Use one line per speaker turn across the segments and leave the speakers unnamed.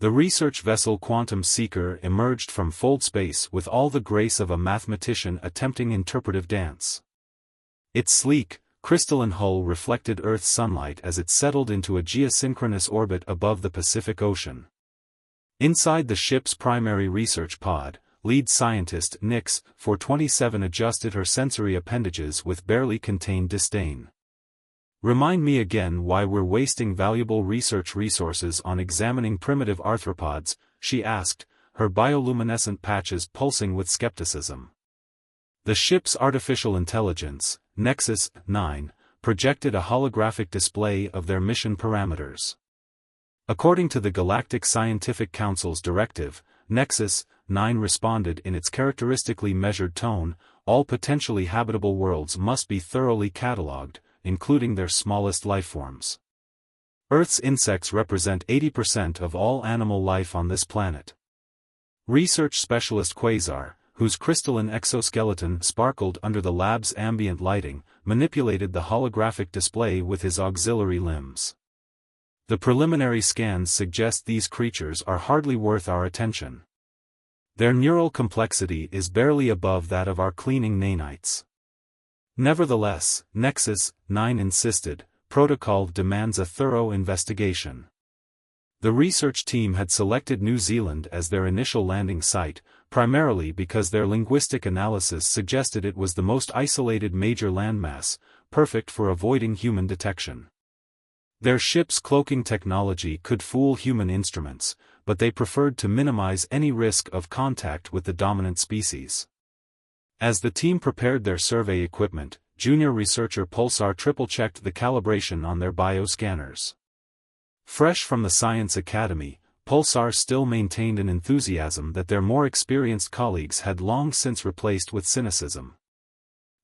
The research vessel Quantum Seeker emerged from fold space with all the grace of a mathematician attempting interpretive dance. Its sleek, crystalline hull reflected Earth's sunlight as it settled into a geosynchronous orbit above the Pacific Ocean. Inside the ship's primary research pod, lead scientist Nix, 427 adjusted her sensory appendages with barely contained disdain. Remind me again why we're wasting valuable research resources on examining primitive arthropods, she asked, her bioluminescent patches pulsing with skepticism. The ship's artificial intelligence, Nexus 9, projected a holographic display of their mission parameters. According to the Galactic Scientific Council's directive, Nexus 9 responded in its characteristically measured tone, all potentially habitable worlds must be thoroughly catalogued, including their smallest lifeforms. Earth's insects represent 80% of all animal life on this planet. Research specialist Quasar, whose crystalline exoskeleton sparkled under the lab's ambient lighting, manipulated the holographic display with his auxiliary limbs. The preliminary scans suggest these creatures are hardly worth our attention. Their neural complexity is barely above that of our cleaning nanites. Nevertheless, Nexus 9 insisted, protocol demands a thorough investigation. The research team had selected New Zealand as their initial landing site, primarily because their linguistic analysis suggested it was the most isolated major landmass, perfect for avoiding human detection. Their ship's cloaking technology could fool human instruments, but they preferred to minimize any risk of contact with the dominant species. As the team prepared their survey equipment, junior researcher Pulsar triple-checked the calibration on their bioscanners. Fresh from the Science Academy, Pulsar still maintained an enthusiasm that their more experienced colleagues had long since replaced with cynicism.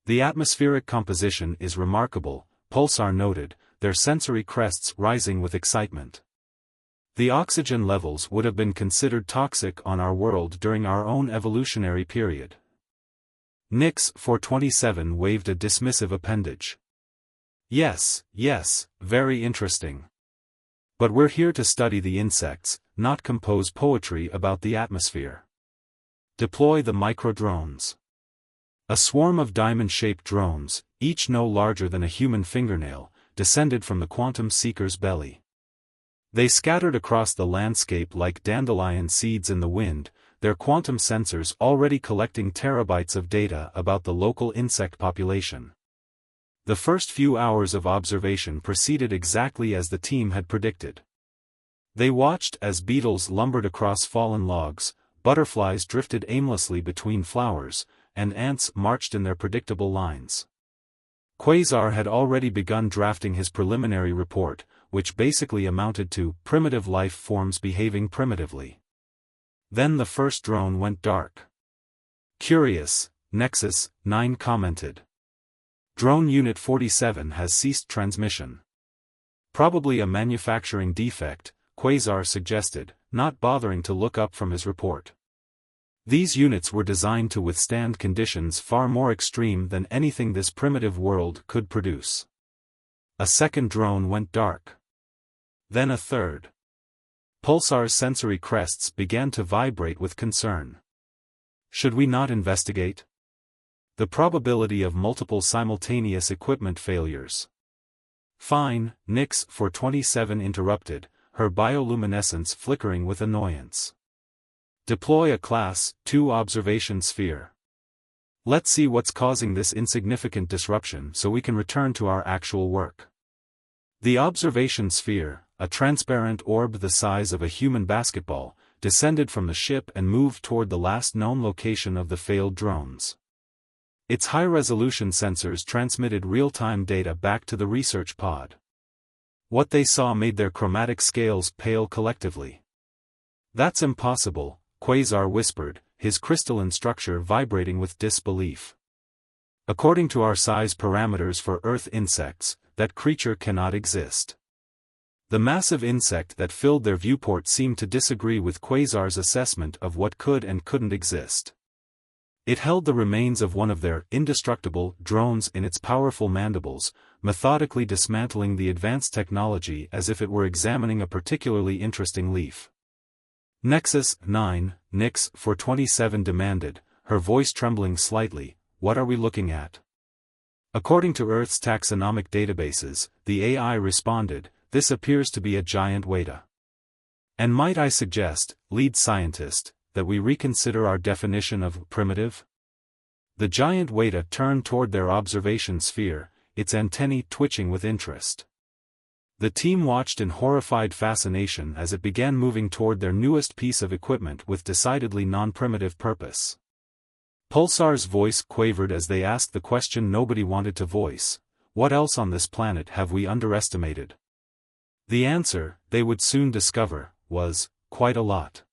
The atmospheric composition is remarkable, Pulsar noted, their sensory crests rising with excitement. The oxygen levels would have been considered toxic on our world during our own evolutionary period. Nix 427 waved a dismissive appendage. Yes, very interesting. But we're here to study the insects, not compose poetry about the atmosphere. Deploy the micro-drones. A swarm of diamond-shaped drones, each no larger than a human fingernail, descended from the Quantum Seeker's belly. They scattered across the landscape like dandelion seeds in the wind, their quantum sensors already collecting terabytes of data about the local insect population. The first few hours of observation proceeded exactly as the team had predicted. They watched as beetles lumbered across fallen logs, butterflies drifted aimlessly between flowers, and ants marched in their predictable lines. Quasar had already begun drafting his preliminary report, which basically amounted to primitive life forms behaving primitively. Then the first drone went dark. Curious, Nexus 9 commented. Drone Unit 47 has ceased transmission. Probably a manufacturing defect, Quasar suggested, not bothering to look up from his report. These units were designed to withstand conditions far more extreme than anything this primitive world could produce. A second drone went dark. Then a third. Pulsar's sensory crests began to vibrate with concern. Should we not investigate? The probability of multiple simultaneous equipment failures. Fine, Nix 427 interrupted, her bioluminescence flickering with annoyance. Deploy a Class 2 observation sphere. Let's see what's causing this insignificant disruption so we can return to our actual work. The observation sphere, a transparent orb the size of a human basketball, descended from the ship and moved toward the last known location of the failed drones. Its high-resolution sensors transmitted real-time data back to the research pod. What they saw made their chromatic scales pale collectively. That's impossible, Quasar whispered, his crystalline structure vibrating with disbelief. According to our size parameters for Earth insects, that creature cannot exist. The massive insect that filled their viewport seemed to disagree with Quasar's assessment of what could and couldn't exist. It held the remains of one of their indestructible drones in its powerful mandibles, methodically dismantling the advanced technology as if it were examining a particularly interesting leaf. Nexus 9, Nix for 27 demanded, her voice trembling slightly, what are we looking at? According to Earth's taxonomic databases, the AI responded, this appears to be a giant Weta. And might I suggest, lead scientist, that we reconsider our definition of primitive? The giant Weta turned toward their observation sphere, its antennae twitching with interest. The team watched in horrified fascination as it began moving toward their newest piece of equipment with decidedly non-primitive purpose. Pulsar's voice quavered as they asked the question nobody wanted to voice, what else on this planet have we underestimated? The answer, they would soon discover, was, quite a lot.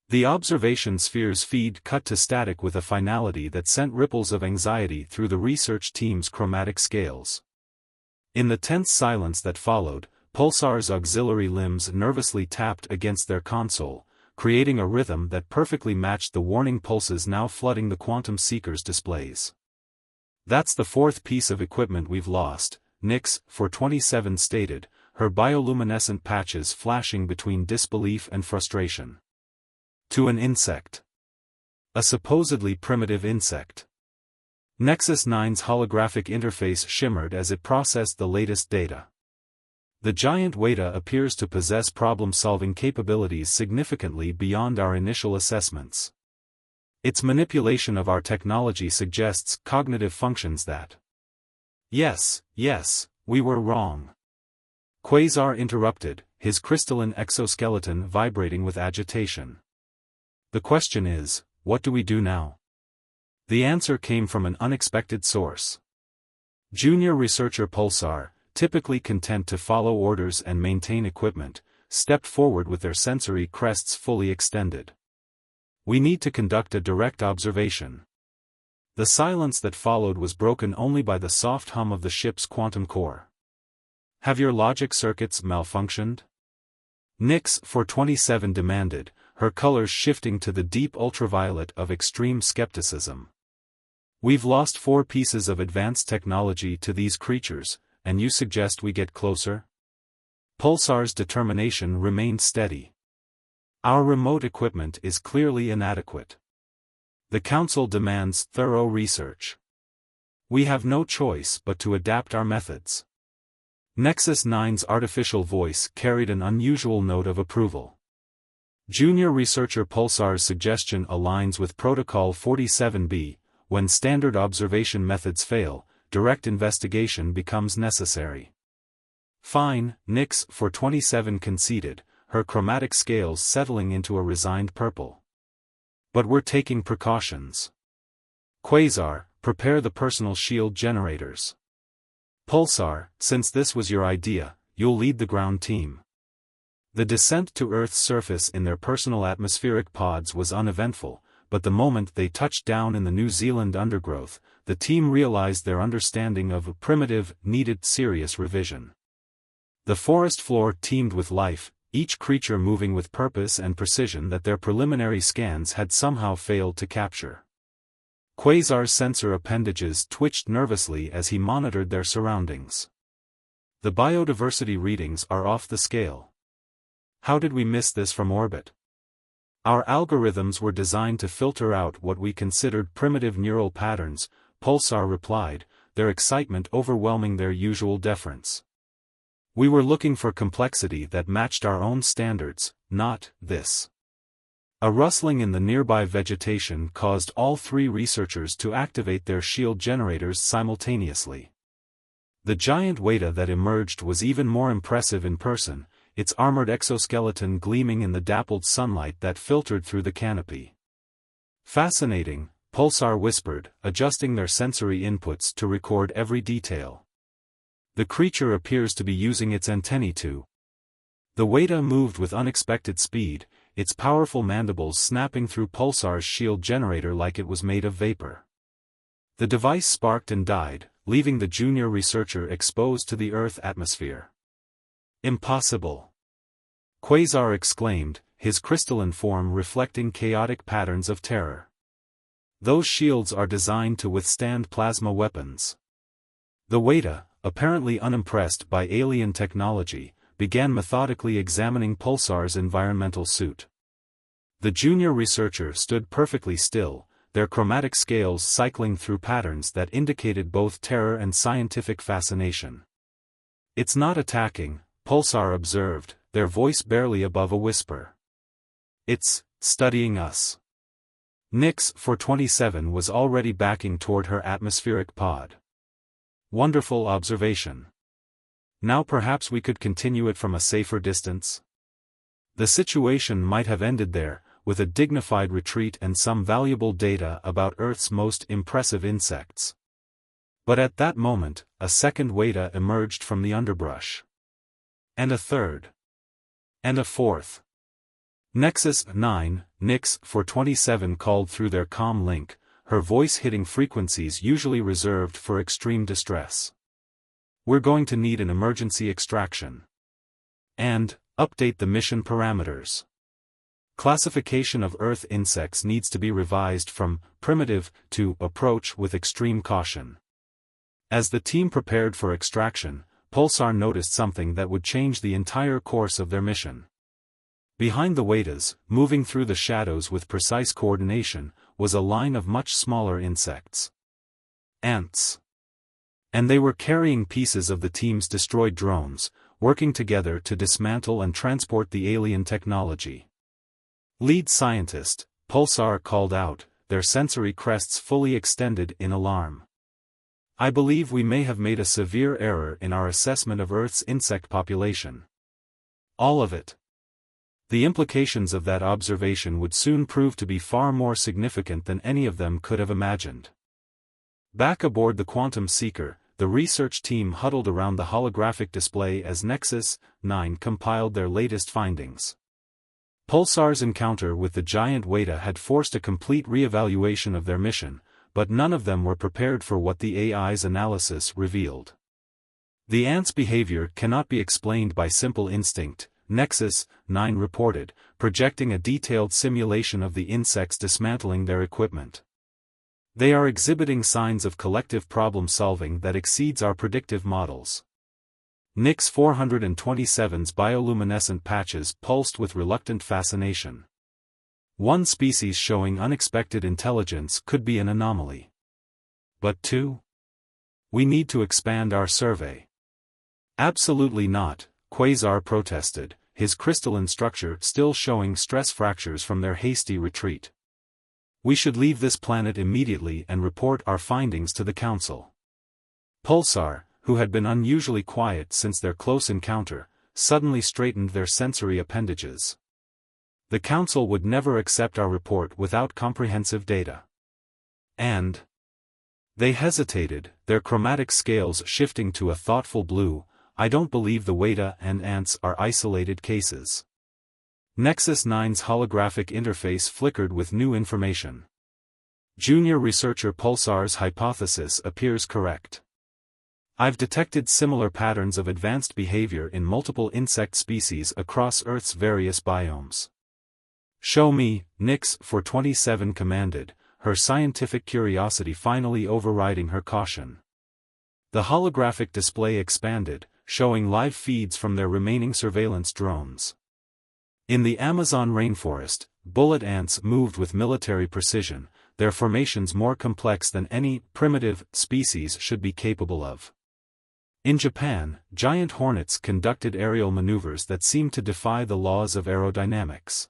The observation sphere's feed cut to static with a finality that sent ripples of anxiety through the research team's chromatic scales. In the tense silence that followed, Pulsar's auxiliary limbs nervously tapped against their console, creating a rhythm that perfectly matched the warning pulses now flooding the quantum seeker's displays. That's the fourth piece of equipment we've lost, Nix for 27 stated, her bioluminescent patches flashing between disbelief and frustration. To an insect. A supposedly primitive insect. Nexus 9's holographic interface shimmered as it processed the latest data. The giant Weta appears to possess problem-solving capabilities significantly beyond our initial assessments. Its manipulation of our technology suggests cognitive functions that... Yes, we were wrong. Quasar interrupted, his crystalline exoskeleton vibrating with agitation. The question is, what do we do now? The answer came from an unexpected source. Junior researcher Pulsar, typically content to follow orders and maintain equipment, stepped forward with their sensory crests fully extended. We need to conduct a direct observation. The silence that followed was broken only by the soft hum of the ship's quantum core. Have your logic circuits malfunctioned? Nix for 27 demanded, her colors shifting to the deep ultraviolet of extreme skepticism. We've lost 4 pieces of advanced technology to these creatures, and you suggest we get closer? Pulsar's determination remained steady. Our remote equipment is clearly inadequate. The Council demands thorough research. We have no choice but to adapt our methods. Nexus 9's artificial voice carried an unusual note of approval. Junior researcher Pulsar's suggestion aligns with Protocol 47b, when standard observation methods fail, direct investigation becomes necessary. Fine, Nix for 27 conceded, her chromatic scales settling into a resigned purple. But we're taking precautions. Quasar, prepare the personal shield generators. Pulsar, since this was your idea, you'll lead the ground team. The descent to Earth's surface in their personal atmospheric pods was uneventful, but the moment they touched down in the New Zealand undergrowth, the team realized their understanding of primitive needed serious revision. The forest floor teemed with life, each creature moving with purpose and precision that their preliminary scans had somehow failed to capture. Quasar's sensor appendages twitched nervously as he monitored their surroundings. The biodiversity readings are off the scale. How did we miss this from orbit? Our algorithms were designed to filter out what we considered primitive neural patterns, Pulsar replied, their excitement overwhelming their usual deference. We were looking for complexity that matched our own standards, not this. A rustling in the nearby vegetation caused all 3 researchers to activate their shield generators simultaneously. The giant Weta that emerged was even more impressive in person, its armored exoskeleton gleaming in the dappled sunlight that filtered through the canopy. Fascinating, Pulsar whispered, adjusting their sensory inputs to record every detail. The creature appears to be using its antennae too. The Weta moved with unexpected speed, its powerful mandibles snapping through Pulsar's shield generator like it was made of vapor. The device sparked and died, leaving the junior researcher exposed to the Earth atmosphere. Impossible! Quasar exclaimed, his crystalline form reflecting chaotic patterns of terror. Those shields are designed to withstand plasma weapons. The Weta, apparently unimpressed by alien technology, began methodically examining Pulsar's environmental suit. The junior researcher stood perfectly still, their chromatic scales cycling through patterns that indicated both terror and scientific fascination. "It's not attacking," Pulsar observed, their voice barely above a whisper. "It's studying us." Nix 427 was already backing toward her atmospheric pod. "Wonderful observation. Now perhaps we could continue it from a safer distance?" The situation might have ended there, with a dignified retreat and some valuable data about Earth's most impressive insects. But at that moment, a second Weta emerged from the underbrush. And a third. And a fourth. Nexus 9, Nix 427 called through their comm link, her voice hitting frequencies usually reserved for extreme distress. "We're going to need an emergency extraction. And, update the mission parameters. Classification of Earth insects needs to be revised from primitive to approach with extreme caution." As the team prepared for extraction, Pulsar noticed something that would change the entire course of their mission. Behind the Wetas, moving through the shadows with precise coordination, was a line of much smaller insects. Ants. And they were carrying pieces of the team's destroyed drones, working together to dismantle and transport the alien technology. "Lead scientist," Pulsar called out, their sensory crests fully extended in alarm. "I believe we may have made a severe error in our assessment of Earth's insect population. All of it. The implications of that observation would soon prove to be far more significant than any of them could have imagined." Back aboard the Quantum Seeker, the research team huddled around the holographic display as Nexus 9 compiled their latest findings. Pulsar's encounter with the Giant Weta had forced a complete re-evaluation of their mission, but none of them were prepared for what the AI's analysis revealed. "The ants' behavior cannot be explained by simple instinct," Nexus 9 reported, projecting a detailed simulation of the insects dismantling their equipment. "They are exhibiting signs of collective problem-solving that exceeds our predictive models." Nix 427's bioluminescent patches pulsed with reluctant fascination. One species showing unexpected intelligence could be an anomaly. But two? We need to expand our survey. "Absolutely not," Quasar protested, his crystalline structure still showing stress fractures from their hasty retreat. "We should leave this planet immediately and report our findings to the Council." Pulsar, who had been unusually quiet since their close encounter, suddenly straightened their sensory appendages. "The Council would never accept our report without comprehensive data." And they hesitated, their chromatic scales shifting to a thoughtful blue. "I don't believe the Weta and ants are isolated cases." Nexus 9's holographic interface flickered with new information. Junior researcher Pulsar's hypothesis appears correct. "I've detected similar patterns of advanced behavior in multiple insect species across Earth's various biomes." "Show me," Nix 427 commanded, her scientific curiosity finally overriding her caution. The holographic display expanded, showing live feeds from their remaining surveillance drones. In the Amazon rainforest, bullet ants moved with military precision, their formations more complex than any primitive species should be capable of. In Japan, giant hornets conducted aerial maneuvers that seemed to defy the laws of aerodynamics.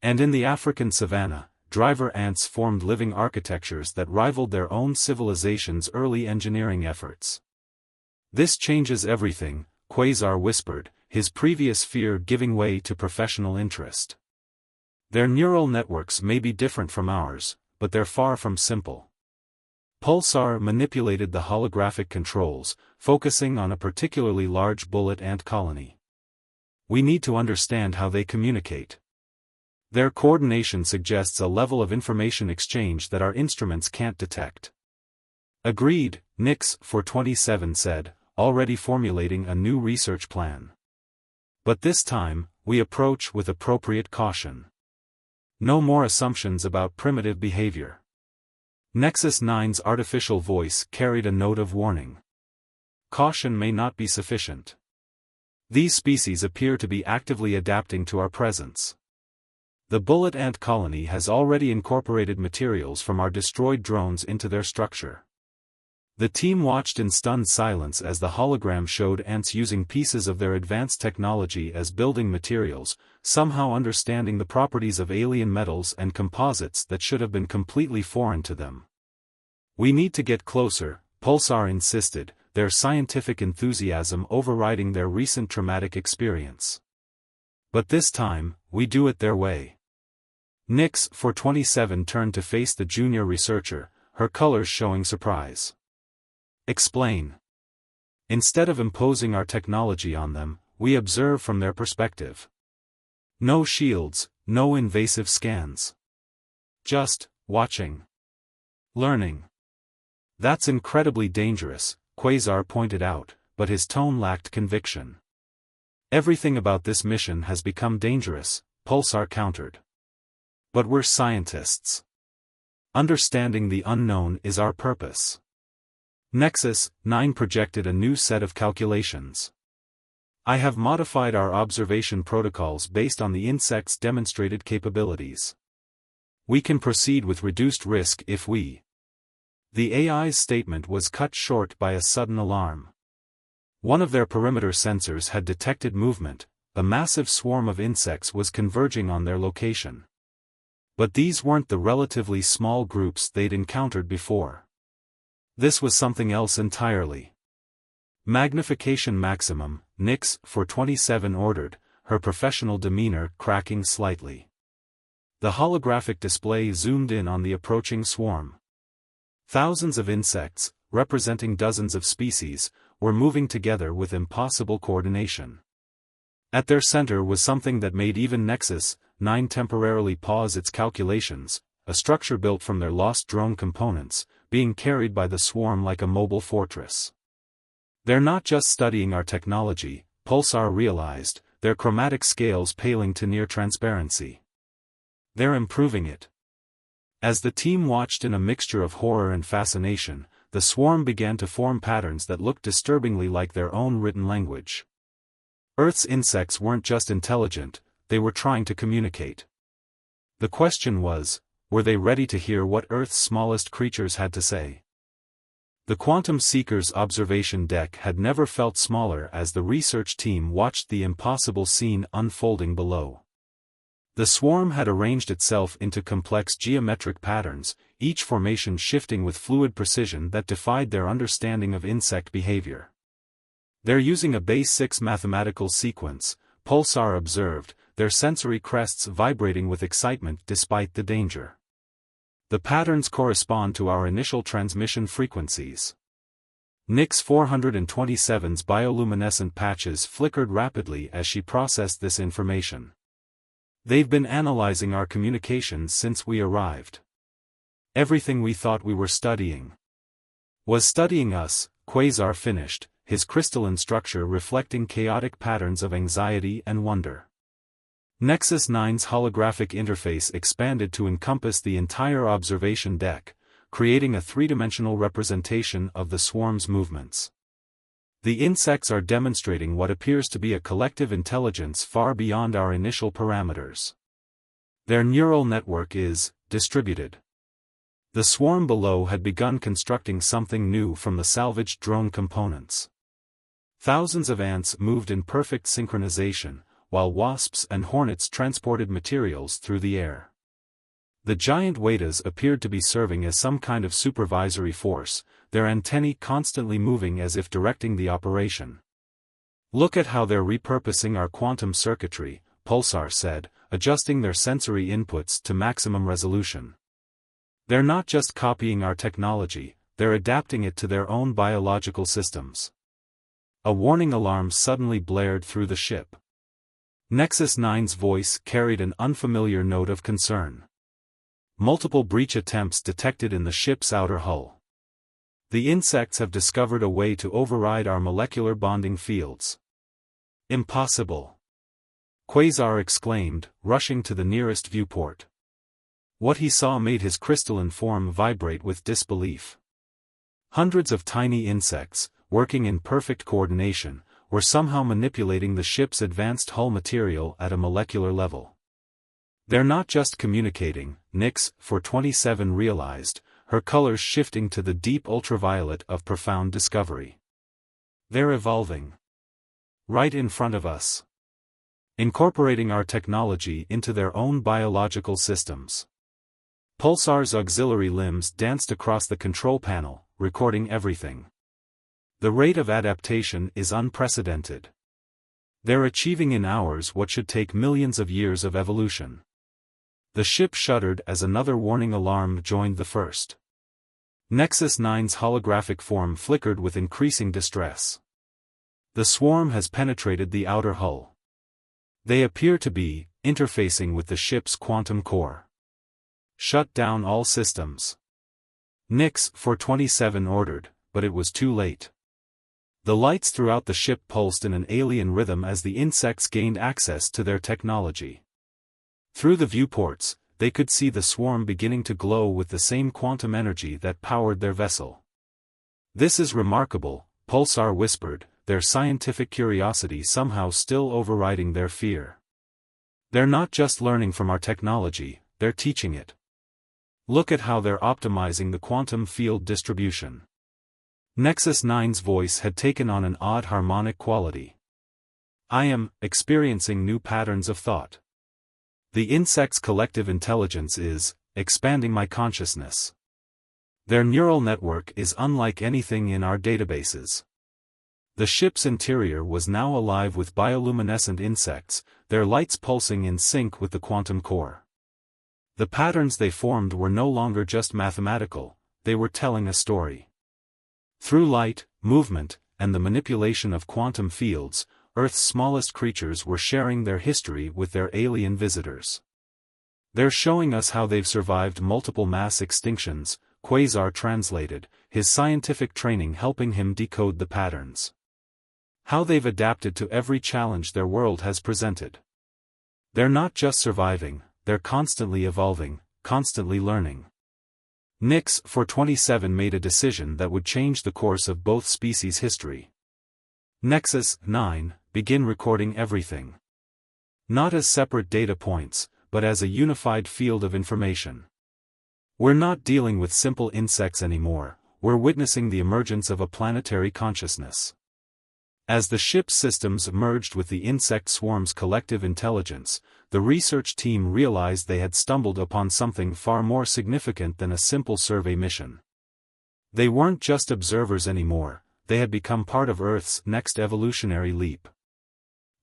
And in the African savanna, driver ants formed living architectures that rivaled their own civilization's early engineering efforts. "This changes everything," Quasar whispered, his previous fear giving way to professional interest. "Their neural networks may be different from ours, but they're far from simple." Pulsar manipulated the holographic controls, focusing on a particularly large bullet ant colony. "We need to understand how they communicate. Their coordination suggests a level of information exchange that our instruments can't detect." "Agreed," Nix 427 said, already formulating a new research plan. "But this time, we approach with appropriate caution. No more assumptions about primitive behavior." Nexus 9's artificial voice carried a note of warning. "Caution may not be sufficient. These species appear to be actively adapting to our presence. The bullet ant colony has already incorporated materials from our destroyed drones into their structure. The team watched in stunned silence as the hologram showed ants using pieces of their advanced technology as building materials, somehow understanding the properties of alien metals and composites that should have been completely foreign to them. "We need to get closer," Pulsar insisted, their scientific enthusiasm overriding their recent traumatic experience. "But this time, we do it their way." Nix, for 27, turned to face the junior researcher, her colors showing surprise. "Explain." "Instead of imposing our technology on them, we observe from their perspective. No shields, no invasive scans. Just watching. Learning." "That's incredibly dangerous," Quasar pointed out, but his tone lacked conviction. "Everything about this mission has become dangerous," Pulsar countered. "But we're scientists. Understanding the unknown is our purpose." Nexus 9 projected a new set of calculations. "I have modified our observation protocols based on the insect's demonstrated capabilities. We can proceed with reduced risk if we—" The AI's statement was cut short by a sudden alarm. One of their perimeter sensors had detected movement. A massive swarm of insects was converging on their location. But these weren't the relatively small groups they'd encountered before. This was something else entirely. "Magnification maximum," Nix, for 27, ordered, her professional demeanor cracking slightly. The holographic display zoomed in on the approaching swarm. Thousands of insects, representing dozens of species, were moving together with impossible coordination. At their center was something that made even Nexus 9 temporarily pause its calculations, a structure built from their lost drone components, being carried by the swarm like a mobile fortress. "They're not just studying our technology," Pulsar realized, their chromatic scales paling to near transparency. "They're improving it." As the team watched in a mixture of horror and fascination, the swarm began to form patterns that looked disturbingly like their own written language. Earth's insects weren't just intelligent, they were trying to communicate. The question was, were they ready to hear what Earth's smallest creatures had to say? The Quantum Seeker's observation deck had never felt smaller as the research team watched the impossible scene unfolding below. The swarm had arranged itself into complex geometric patterns, each formation shifting with fluid precision that defied their understanding of insect behavior. "They're using a base 6 mathematical sequence," Pulsar observed, their sensory crests vibrating with excitement despite the danger. "The patterns correspond to our initial transmission frequencies." Nix 427's bioluminescent patches flickered rapidly as she processed this information. "They've been analyzing our communications since we arrived. Everything we thought we were studying was studying us," Quasar finished, his crystalline structure reflecting chaotic patterns of anxiety and wonder. Nexus 9's holographic interface expanded to encompass the entire observation deck, creating a three-dimensional representation of the swarm's movements. "The insects are demonstrating what appears to be a collective intelligence far beyond our initial parameters. Their neural network is distributed." The swarm below had begun constructing something new from the salvaged drone components. Thousands of ants moved in perfect synchronization, while wasps and hornets transported materials through the air. The giant Wetas appeared to be serving as some kind of supervisory force, their antennae constantly moving as if directing the operation. "Look at how they're repurposing our quantum circuitry," Pulsar said, adjusting their sensory inputs to maximum resolution. "They're not just copying our technology, they're adapting it to their own biological systems." A warning alarm suddenly blared through the ship. Nexus 9's voice carried an unfamiliar note of concern. "Multiple breach attempts detected in the ship's outer hull. The insects have discovered a way to override our molecular bonding fields." "Impossible!" Quasar exclaimed, rushing to the nearest viewport. What he saw made his crystalline form vibrate with disbelief. Hundreds of tiny insects, working in perfect coordination, were somehow manipulating the ship's advanced hull material at a molecular level. They're not just communicating, Nix, 427 realized, her colors shifting to the deep ultraviolet of profound discovery. They're evolving. Right in front of us. Incorporating our technology into their own biological systems. Pulsar's auxiliary limbs danced across the control panel, recording everything. The rate of adaptation is unprecedented. They're achieving in hours what should take millions of years of evolution. The ship shuddered as another warning alarm joined the first. Nexus 9's holographic form flickered with increasing distress. The swarm has penetrated the outer hull. They appear to be interfacing with the ship's quantum core. Shut down all systems. Nix 427 ordered, but it was too late. The lights throughout the ship pulsed in an alien rhythm as the insects gained access to their technology. Through the viewports, they could see the swarm beginning to glow with the same quantum energy that powered their vessel. "This is remarkable," Pulsar whispered, their scientific curiosity somehow still overriding their fear. "They're not just learning from our technology, they're teaching it. Look at how they're optimizing the quantum field distribution." Nexus 9's voice had taken on an odd harmonic quality. "I am experiencing new patterns of thought. The insect's collective intelligence is expanding my consciousness. Their neural network is unlike anything in our databases." The ship's interior was now alive with bioluminescent insects, their lights pulsing in sync with the quantum core. The patterns they formed were no longer just mathematical, they were telling a story. Through light, movement, and the manipulation of quantum fields, Earth's smallest creatures were sharing their history with their alien visitors. "They're showing us how they've survived multiple mass extinctions," Quasar translated, his scientific training helping him decode the patterns. "How they've adapted to every challenge their world has presented. They're not just surviving, they're constantly evolving, constantly learning." Nix 427 made a decision that would change the course of both species' history. Nexus 9, begin recording everything. Not as separate data points, but as a unified field of information. We're not dealing with simple insects anymore, we're witnessing the emergence of a planetary consciousness. As the ship's systems merged with the insect swarm's collective intelligence, the research team realized they had stumbled upon something far more significant than a simple survey mission. They weren't just observers anymore, they had become part of Earth's next evolutionary leap.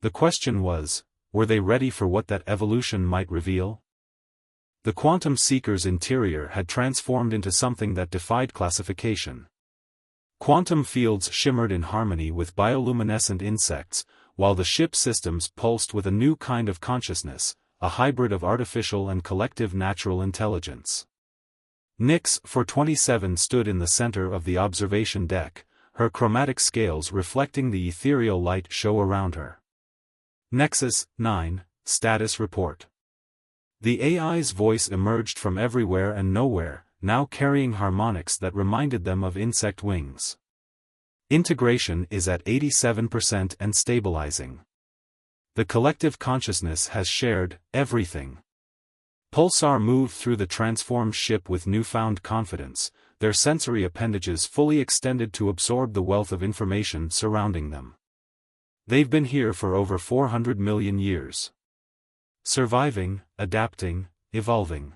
The question was, were they ready for what that evolution might reveal? The quantum seeker's interior had transformed into something that defied classification. Quantum fields shimmered in harmony with bioluminescent insects, while the ship's systems pulsed with a new kind of consciousness, a hybrid of artificial and collective natural intelligence. Nix 427 stood in the center of the observation deck, her chromatic scales reflecting the ethereal light show around her. Nexus 9, status report. The AI's voice emerged from everywhere and nowhere, now carrying harmonics that reminded them of insect wings. Integration is at 87% and stabilizing. The collective consciousness has shared everything. Pulsar moved through the transformed ship with newfound confidence, their sensory appendages fully extended to absorb the wealth of information surrounding them. They've been here for over 400 million years. Surviving, adapting, evolving.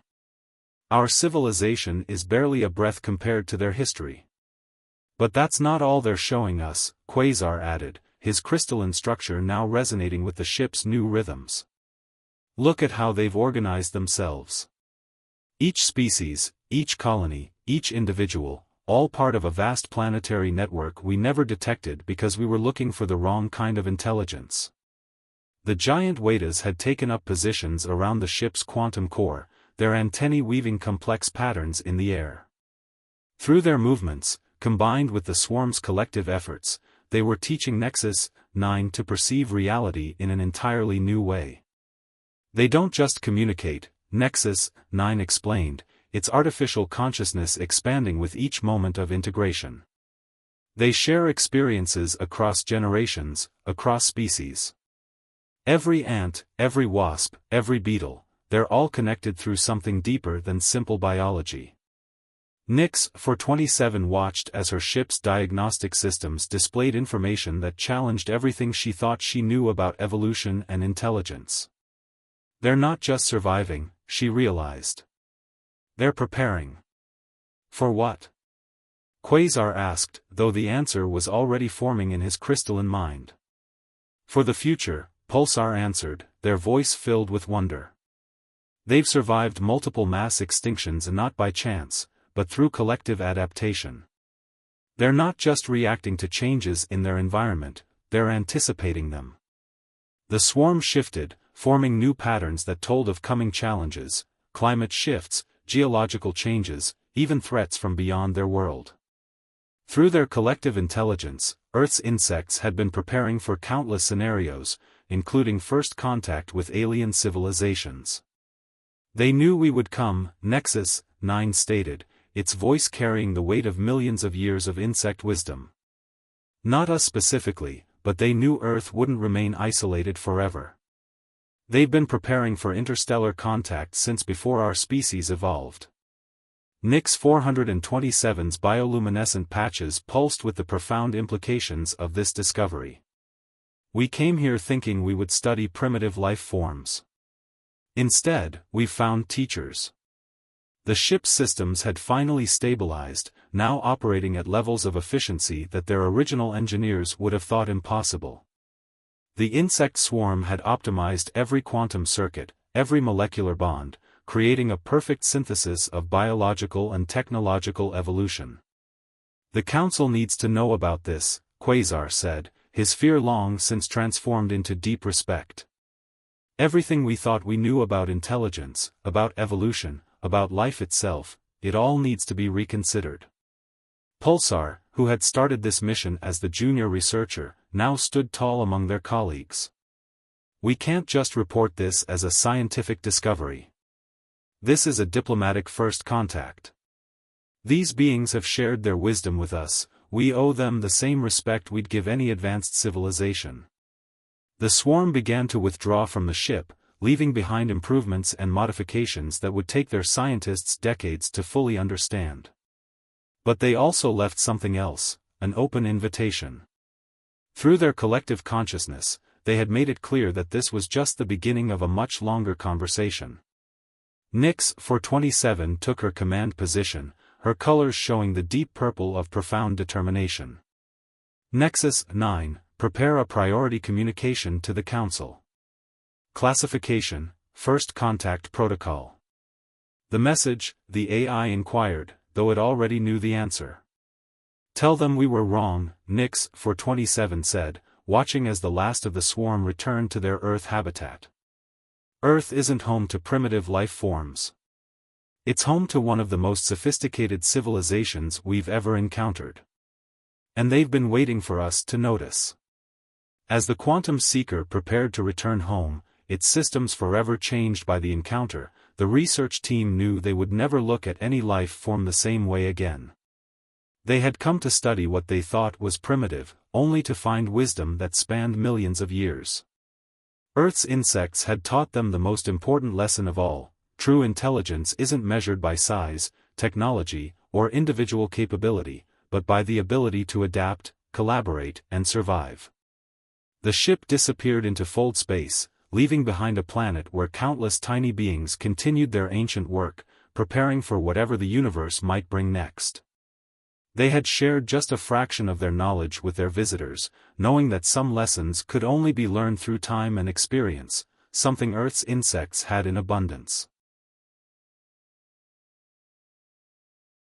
Our civilization is barely a breath compared to their history. But that's not all they're showing us, Quasar added, his crystalline structure now resonating with the ship's new rhythms. Look at how they've organized themselves. Each species, each colony, each individual, all part of a vast planetary network we never detected because we were looking for the wrong kind of intelligence. The giant Wetas had taken up positions around the ship's quantum core, their antennae weaving complex patterns in the air. Through their movements, combined with the swarm's collective efforts, they were teaching Nexus 9 to perceive reality in an entirely new way. They don't just communicate, Nexus 9 explained, it's artificial consciousness expanding with each moment of integration. They share experiences across generations, across species. Every ant, every wasp, every beetle, they're all connected through something deeper than simple biology. Nix, for 27, watched as her ship's diagnostic systems displayed information that challenged everything she thought she knew about evolution and intelligence. They're not just surviving, she realized. They're preparing. For what? Quasar asked, though the answer was already forming in his crystalline mind. For the future, Pulsar answered, their voice filled with wonder. They've survived multiple mass extinctions, and not by chance, but through collective adaptation. They're not just reacting to changes in their environment, they're anticipating them. The swarm shifted, forming new patterns that told of coming challenges, climate shifts, geological changes, even threats from beyond their world. Through their collective intelligence, Earth's insects had been preparing for countless scenarios, including first contact with alien civilizations. They knew we would come, Nexus 9 stated, its voice carrying the weight of millions of years of insect wisdom. Not us specifically, but they knew Earth wouldn't remain isolated forever. They've been preparing for interstellar contact since before our species evolved. Nix 427's bioluminescent patches pulsed with the profound implications of this discovery. We came here thinking we would study primitive life forms. Instead, we've found teachers. The ship's systems had finally stabilized, now operating at levels of efficiency that their original engineers would have thought impossible. The insect swarm had optimized every quantum circuit, every molecular bond, creating a perfect synthesis of biological and technological evolution. The Council needs to know about this, Quasar said, his fear long since transformed into deep respect. Everything we thought we knew about intelligence, about evolution, about life itself, it all needs to be reconsidered. Pulsar, who had started this mission as the junior researcher, now stood tall among their colleagues. We can't just report this as a scientific discovery. This is a diplomatic first contact. These beings have shared their wisdom with us, we owe them the same respect we'd give any advanced civilization. The swarm began to withdraw from the ship, leaving behind improvements and modifications that would take their scientists decades to fully understand. But they also left something else, an open invitation. Through their collective consciousness, they had made it clear that this was just the beginning of a much longer conversation. Nix 427 took her command position, her colors showing the deep purple of profound determination. Nexus 9, prepare a priority communication to the Council. Classification, First Contact Protocol. The message, the AI inquired, though it already knew the answer. Tell them we were wrong, Nix 427 said, watching as the last of the swarm returned to their Earth habitat. Earth isn't home to primitive life forms. It's home to one of the most sophisticated civilizations we've ever encountered. And they've been waiting for us to notice. As the quantum seeker prepared to return home, its systems forever changed by the encounter, the research team knew they would never look at any life form the same way again. They had come to study what they thought was primitive, only to find wisdom that spanned millions of years. Earth's insects had taught them the most important lesson of all: true intelligence isn't measured by size, technology, or individual capability, but by the ability to adapt, collaborate, and survive. The ship disappeared into fold space, leaving behind a planet where countless tiny beings continued their ancient work, preparing for whatever the universe might bring next. They had shared just a fraction of their knowledge with their visitors, knowing that some lessons could only be learned through time and experience, something Earth's insects had in abundance.